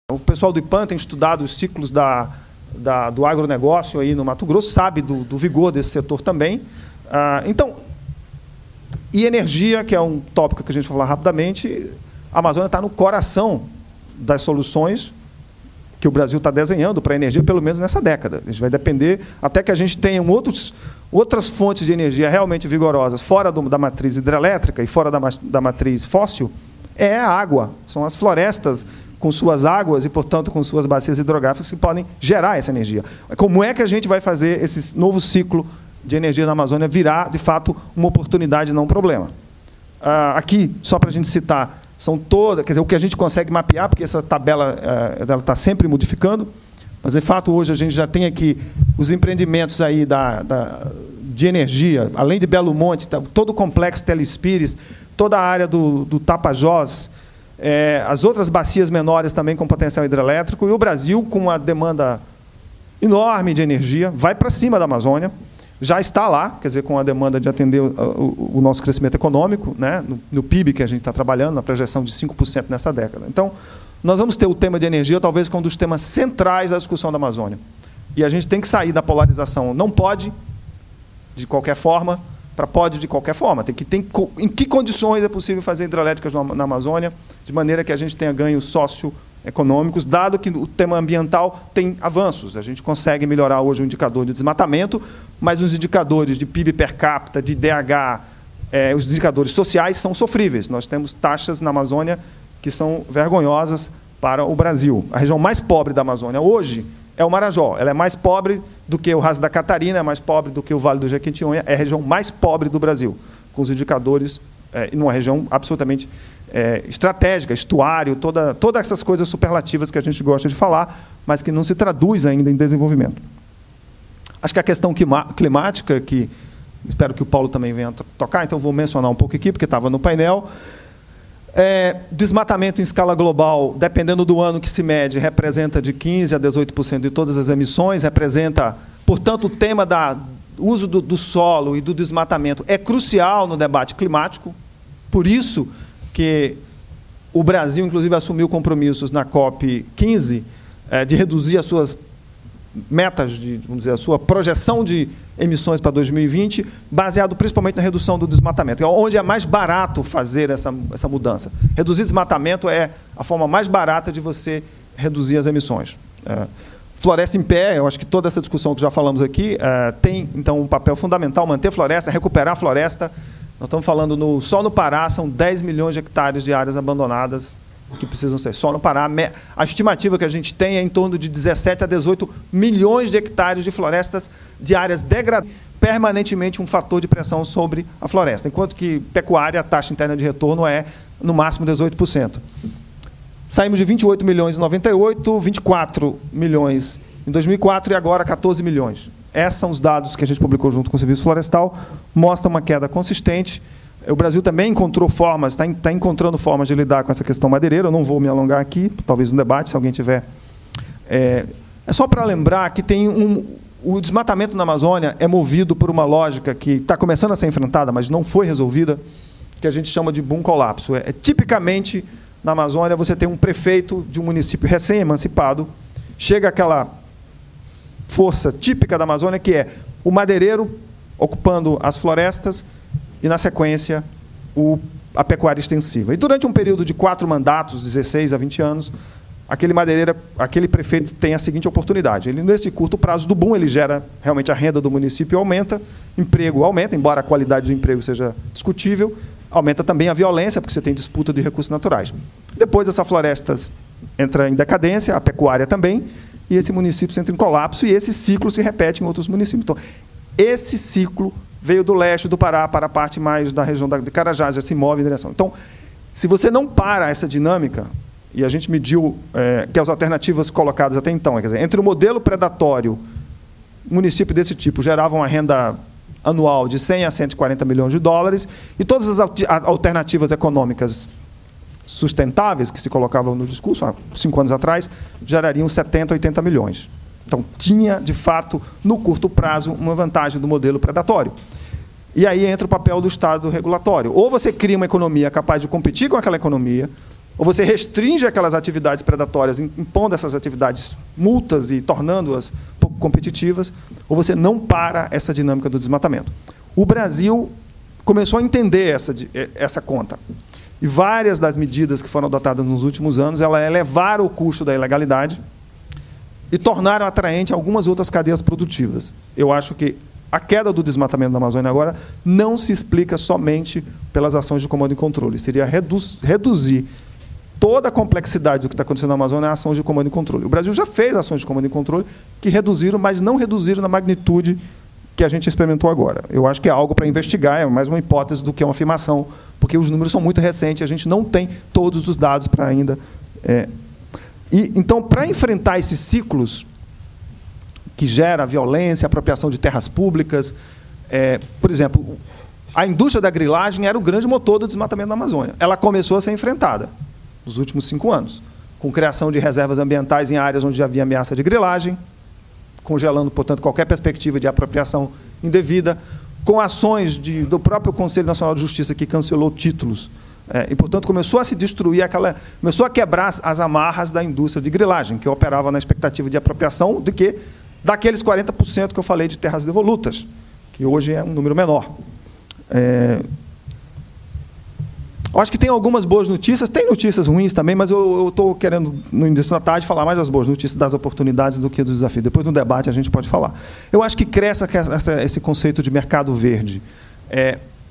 O pessoal do IPAN tem estudado os ciclos do agronegócio aí no Mato Grosso, sabe do vigor desse setor também. Então, e energia, que é um tópico que a gente vai falar rapidamente, a Amazônia está no coração das soluções que o Brasil está desenhando para a energia, pelo menos nessa década. A gente vai depender, até que a gente tenha outras fontes de energia realmente vigorosas, fora da matriz hidrelétrica e fora da matriz fóssil, é a água, são as florestas com suas águas e, portanto, com suas bacias hidrográficas que podem gerar essa energia. Como é que a gente vai fazer esse novo ciclo de energia na Amazônia virar, de fato, uma oportunidade, não um problema? Aqui, só para a gente citar, são todas, quer dizer, o que a gente consegue mapear, porque essa tabela ela está sempre modificando, mas, de fato, hoje a gente já tem aqui os empreendimentos aí de energia, além de Belo Monte, todo o complexo Telespires, toda a área do Tapajós, as outras bacias menores também com potencial hidrelétrico, e o Brasil, com uma demanda enorme de energia, vai para cima da Amazônia, já está lá, quer dizer, com a demanda de atender o nosso crescimento econômico, né, no PIB que a gente está trabalhando, na projeção de 5% nessa década. Então, nós vamos ter o tema de energia, talvez, como um dos temas centrais da discussão da Amazônia. E a gente tem que sair da polarização. Não pode, de qualquer forma, para pode de qualquer forma. Em que condições é possível fazer hidrelétricas na Amazônia, de maneira que a gente tenha ganhos socioeconômicos, dado que o tema ambiental tem avanços. A gente consegue melhorar hoje o indicador de desmatamento, mas os indicadores de PIB per capita, de DH, os indicadores sociais são sofríveis. Nós temos taxas na Amazônia que são vergonhosas para o Brasil. A região mais pobre da Amazônia hoje é o Marajó. Ela é mais pobre do que o Ras da Catarina, é mais pobre do que o Vale do Jequitinhonha, é a região mais pobre do Brasil, com os indicadores, numa região absolutamente estratégica, estuário, todas essas coisas superlativas que a gente gosta de falar, mas que não se traduz ainda em desenvolvimento. Acho que a questão climática, que espero que o Paulo também venha tocar, então vou mencionar um pouco aqui, porque estava no painel. Desmatamento em escala global, dependendo do ano que se mede, representa de 15% a 18% de todas as emissões, representa, portanto, o tema do uso do solo e do desmatamento é crucial no debate climático, por isso que o Brasil, inclusive, assumiu compromissos na COP15 de reduzir as suas metas, vamos dizer, a sua projeção de emissões para 2020, baseado principalmente na redução do desmatamento, onde é mais barato fazer essa mudança. Reduzir desmatamento é a forma mais barata de você reduzir as emissões. Floresta em pé, eu acho que toda essa discussão que já falamos aqui tem, então, um papel fundamental, manter floresta, recuperar a floresta. Nós estamos falando, só no Pará, são 10 milhões de hectares de áreas abandonadas que precisam ser. Só no Pará, a estimativa que a gente tem é em torno de 17 a 18 milhões de hectares de florestas de áreas degradadas, permanentemente um fator de pressão sobre a floresta, enquanto que pecuária, a taxa interna de retorno é, no máximo, 18%. Saímos de 28 milhões em 98, 24 milhões em 2004 e agora 14 milhões. Esses são os dados que a gente publicou junto com o Serviço Florestal, mostra uma queda consistente. O Brasil também encontrou formas, está encontrando formas de lidar com essa questão madeireira. Eu não vou me alongar aqui, talvez no debate, se alguém tiver. É só para lembrar que o desmatamento na Amazônia é movido por uma lógica que está começando a ser enfrentada, mas não foi resolvida, que a gente chama de boom colapso. Tipicamente, na Amazônia, você tem um prefeito de um município recém-emancipado, chega aquela força típica da Amazônia, que é o madeireiro ocupando as florestas, e, na sequência, a pecuária extensiva. E, durante um período de 4 mandatos, 16 a 20 anos, aquele prefeito tem a seguinte oportunidade. Ele, nesse curto prazo do boom, ele gera realmente a renda do município aumenta, emprego aumenta, embora a qualidade do emprego seja discutível, aumenta também a violência, porque você tem disputa de recursos naturais. Depois, essa floresta entra em decadência, a pecuária também, e esse município entra em colapso, e esse ciclo se repete em outros municípios. Então, esse ciclo veio do leste do Pará para a parte mais da região de Carajás, já se move em direção. Então, se você não para essa dinâmica, e a gente mediu que as alternativas colocadas até então, quer dizer, entre o modelo predatório, município desse tipo geravam uma renda anual de 100 a 140 milhões de dólares, e todas as alternativas econômicas sustentáveis que se colocavam no discurso, há 5 anos atrás, gerariam 70, 80 milhões. Então, tinha, de fato, no curto prazo, uma vantagem do modelo predatório. E aí entra o papel do Estado regulatório. Ou você cria uma economia capaz de competir com aquela economia, ou você restringe aquelas atividades predatórias, impondo essas atividades multas e tornando-as pouco competitivas, ou você não para essa dinâmica do desmatamento. O Brasil começou a entender essa conta. E várias das medidas que foram adotadas nos últimos anos, ela elevaram o custo da ilegalidade e tornaram atraente algumas outras cadeias produtivas. Eu acho que a queda do desmatamento da Amazônia agora não se explica somente pelas ações de comando e controle. Seria reduzir toda a complexidade do que está acontecendo na Amazônia a ações de comando e controle. O Brasil já fez ações de comando e controle que reduziram, mas não reduziram na magnitude que a gente experimentou agora. Eu acho que é algo para investigar, é mais uma hipótese do que uma afirmação, porque os números são muito recentes, a gente não tem todos os dados para ainda... Então, para enfrentar esses ciclos que gera violência, apropriação de terras públicas, por exemplo, a indústria da grilagem era o grande motor do desmatamento da Amazônia. Ela começou a ser enfrentada nos últimos 5 anos, com criação de reservas ambientais em áreas onde já havia ameaça de grilagem, congelando, portanto, qualquer perspectiva de apropriação indevida, com ações do próprio Conselho Nacional de Justiça, que cancelou títulos. E, portanto, começou a se destruir começou a quebrar as amarras da indústria de grilagem, que operava na expectativa de apropriação daqueles 40% que eu falei de terras devolutas, que hoje é um número menor. Eu acho que tem algumas boas notícias, tem notícias ruins também, mas eu estou querendo, no início da tarde, falar mais das boas notícias, das oportunidades do que dos desafios. Depois, no debate, a gente pode falar. Eu acho que cresce esse conceito de mercado verde.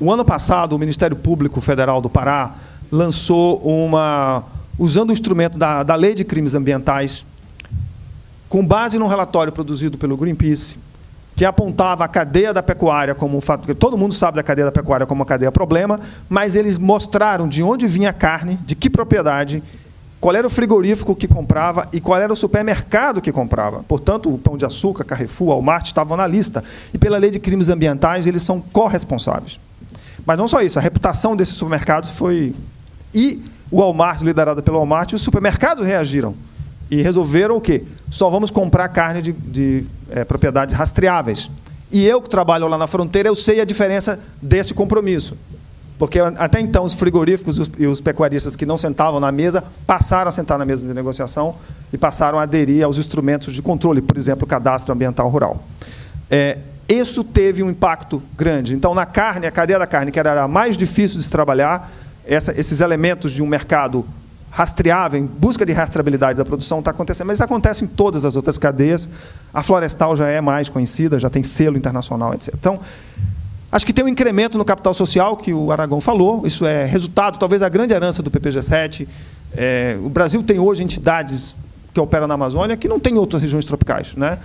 O ano passado, o Ministério Público Federal do Pará lançou usando o instrumento da Lei de Crimes Ambientais, com base num relatório produzido pelo Greenpeace, que apontava a cadeia da pecuária como um fato, porque todo mundo sabe da cadeia da pecuária como uma cadeia problema, mas eles mostraram de onde vinha a carne, de que propriedade, qual era o frigorífico que comprava e qual era o supermercado que comprava. Portanto, o Pão de Açúcar, Carrefour, Walmart estavam na lista. E, pela Lei de Crimes Ambientais, eles são corresponsáveis. Mas não só isso, a reputação desses supermercados foi... E o Walmart, liderado pelo Walmart, e os supermercados reagiram. E resolveram o quê? Só vamos comprar carne de propriedades rastreáveis. E eu, que trabalho lá na fronteira, eu sei a diferença desse compromisso. Porque, até então, os frigoríficos e os pecuaristas que não sentavam na mesa passaram a sentar na mesa de negociação e passaram a aderir aos instrumentos de controle, por exemplo, o cadastro ambiental rural. Isso teve um impacto grande. Então, na carne, a cadeia da carne, que era a mais difícil de se trabalhar, esses elementos de um mercado rastreável, em busca de rastreabilidade da produção, está acontecendo. Mas isso acontece em todas as outras cadeias. A florestal já é mais conhecida, já tem selo internacional, etc. Então, acho que tem um incremento no capital social, que o Aragão falou. Isso é resultado, talvez, a grande herança do PPG-7. O Brasil tem hoje entidades que operam na Amazônia que não tem em outras regiões tropicais, né?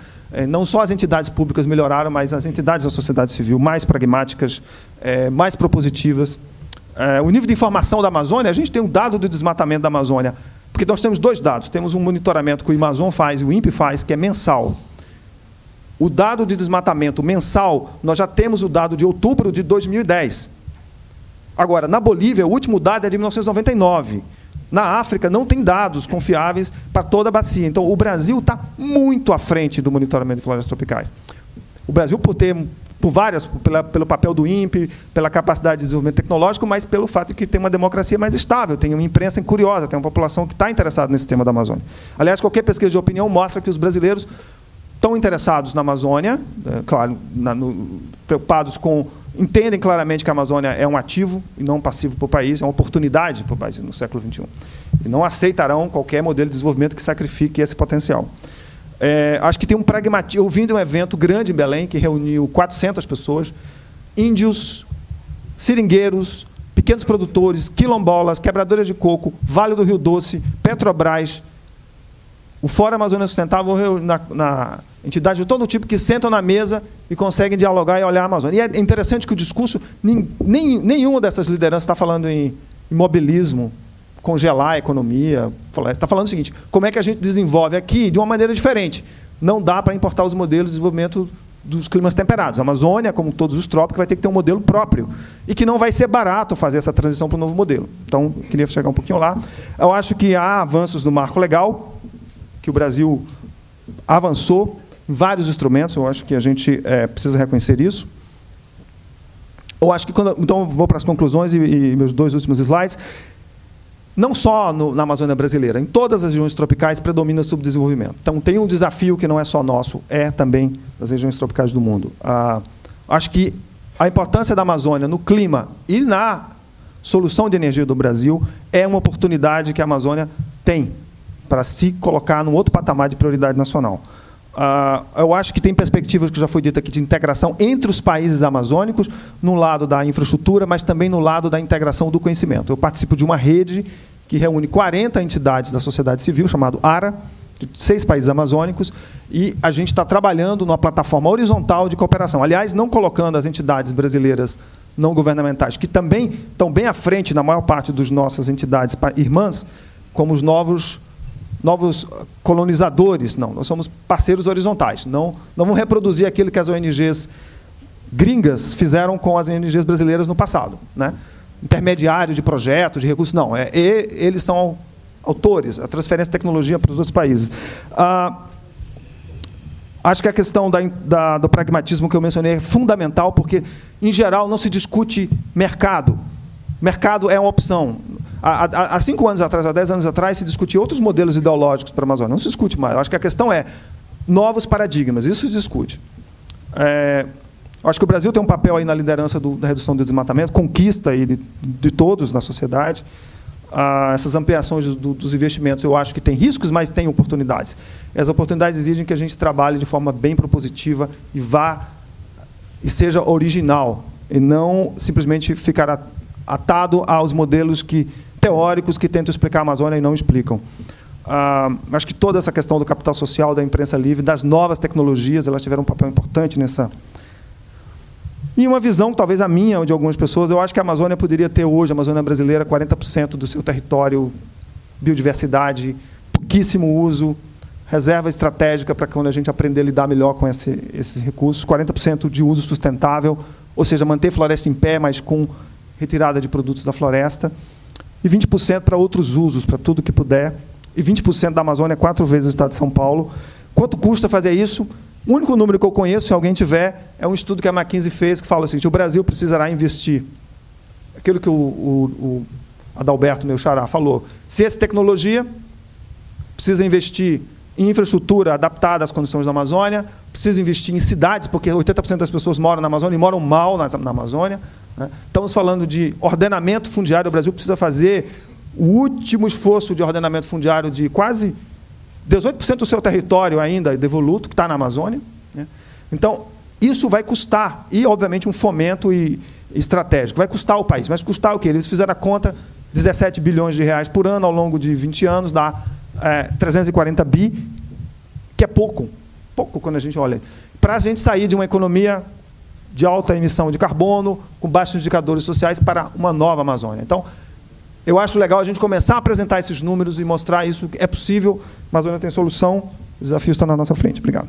Não só as entidades públicas melhoraram, mas as entidades da sociedade civil mais pragmáticas, mais propositivas. O nível de informação da Amazônia, a gente tem um dado do desmatamento da Amazônia, porque nós temos 2 dados. Temos um monitoramento que o Amazon faz e o INPE faz, que é mensal. O dado de desmatamento mensal, nós já temos o dado de outubro de 2010. Agora, na Bolívia, o último dado é de 1999. Na África, não tem dados confiáveis para toda a bacia. Então, o Brasil está muito à frente do monitoramento de florestas tropicais. O Brasil, pelo papel do INPE, pela capacidade de desenvolvimento tecnológico, mas pelo fato de que tem uma democracia mais estável, tem uma imprensa curiosa, tem uma população que está interessada nesse tema da Amazônia. Aliás, qualquer pesquisa de opinião mostra que os brasileiros estão interessados na Amazônia, claro, preocupados entendem claramente que a Amazônia é um ativo e não um passivo para o país, é uma oportunidade para o país no século XXI. E não aceitarão qualquer modelo de desenvolvimento que sacrifique esse potencial. Acho que tem um pragmatismo. Eu vim de um evento grande em Belém, que reuniu 400 pessoas, índios, seringueiros, pequenos produtores, quilombolas, quebradores de coco, Vale do Rio Doce, Petrobras, o Fórum Amazônia Sustentável, na entidade de todo tipo, que sentam na mesa e conseguem dialogar e olhar a Amazônia. E é interessante que o discurso, nenhuma dessas lideranças está falando em imobilismo, congelar a economia. Está falando o seguinte: como é que a gente desenvolve aqui de uma maneira diferente? Não dá para importar os modelos de desenvolvimento dos climas temperados. A Amazônia, como todos os trópicos, vai ter que ter um modelo próprio. E que não vai ser barato fazer essa transição para o novo modelo. Então, eu queria chegar um pouquinho lá. Eu acho que há avanços no marco legal, que o Brasil avançou em vários instrumentos. Eu acho que a gente precisa reconhecer isso. Eu acho que então, vou para as conclusões e meus 2 últimos slides. não só na Amazônia brasileira, em todas as regiões tropicais predomina o subdesenvolvimento. Então, tem um desafio que não é só nosso, é também das regiões tropicais do mundo. Acho que a importância da Amazônia no clima e na solução de energia do Brasil é uma oportunidade que a Amazônia tem para se colocar num outro patamar de prioridade nacional. Eu acho que tem perspectivas, que já foi dito aqui, de integração entre os países amazônicos, no lado da infraestrutura, mas também no lado da integração do conhecimento. Eu participo de uma rede que reúne 40 entidades da sociedade civil, chamado ARA, de 6 países amazônicos, e a gente está trabalhando numa plataforma horizontal de cooperação. Aliás, não colocando as entidades brasileiras não governamentais, que também estão bem à frente, na maior parte das nossas entidades irmãs, como os novos colonizadores. Não, nós somos parceiros horizontais. Não vamos reproduzir aquilo que as ONGs gringas fizeram com as ONGs brasileiras no passado, né? Intermediário de projetos, de recursos. Não, eles são autores, a transferência de tecnologia para os outros países. Acho que a questão do pragmatismo que eu mencionei é fundamental, porque, em geral, não se discute mercado. Mercado é uma opção. Há 5 anos atrás, há 10 anos atrás, se discutia outros modelos ideológicos para a Amazônia. Não se discute mais. Acho que a questão é novos paradigmas. Isso se discute. Acho que o Brasil tem um papel aí na liderança da redução do desmatamento, conquista aí de todos na sociedade. Essas ampliações dos investimentos, eu acho que tem riscos, mas tem oportunidades. As oportunidades exigem que a gente trabalhe de forma bem propositiva e seja original, e não simplesmente ficar atado aos modelos teóricos que tentam explicar a Amazônia e não explicam. Acho que toda essa questão do capital social, da imprensa livre, das novas tecnologias, elas tiveram um papel importante nessa. E uma visão, talvez a minha ou de algumas pessoas, eu acho que a Amazônia poderia ter hoje, a Amazônia brasileira, 40% do seu território, biodiversidade, pouquíssimo uso, reserva estratégica para quando a gente aprender a lidar melhor com esses recursos, 40% de uso sustentável, ou seja, manter floresta em pé, mas com retirada de produtos da floresta, e 20% para outros usos, para tudo que puder, e 20% da Amazônia, 4 vezes o estado de São Paulo. Quanto custa fazer isso? O único número que eu conheço, se alguém tiver, é um estudo que a McKinsey fez, que fala assim, o Brasil precisará investir. Aquilo que o Adalberto, meu xará, falou. Ciência e tecnologia, precisa investir em infraestrutura adaptada às condições da Amazônia, precisa investir em cidades, porque 80% das pessoas moram na Amazônia e moram mal na Amazônia. Né? Estamos falando de ordenamento fundiário. O Brasil precisa fazer o último esforço de ordenamento fundiário de quase 18% do seu território ainda devoluto, que está na Amazônia. Né? Então, isso vai custar, e, obviamente, um fomento estratégico. Vai custar ao país. Mas custar o quê? Eles fizeram a conta, 17 bilhões de reais por ano, ao longo de 20 anos, dá 340 bi, que é pouco quando a gente olha. Para a gente sair de uma economia de alta emissão de carbono, com baixos indicadores sociais, para uma nova Amazônia. Então, eu acho legal a gente começar a apresentar esses números e mostrar isso. É possível, a Amazônia tem solução, o desafio está na nossa frente. Obrigado.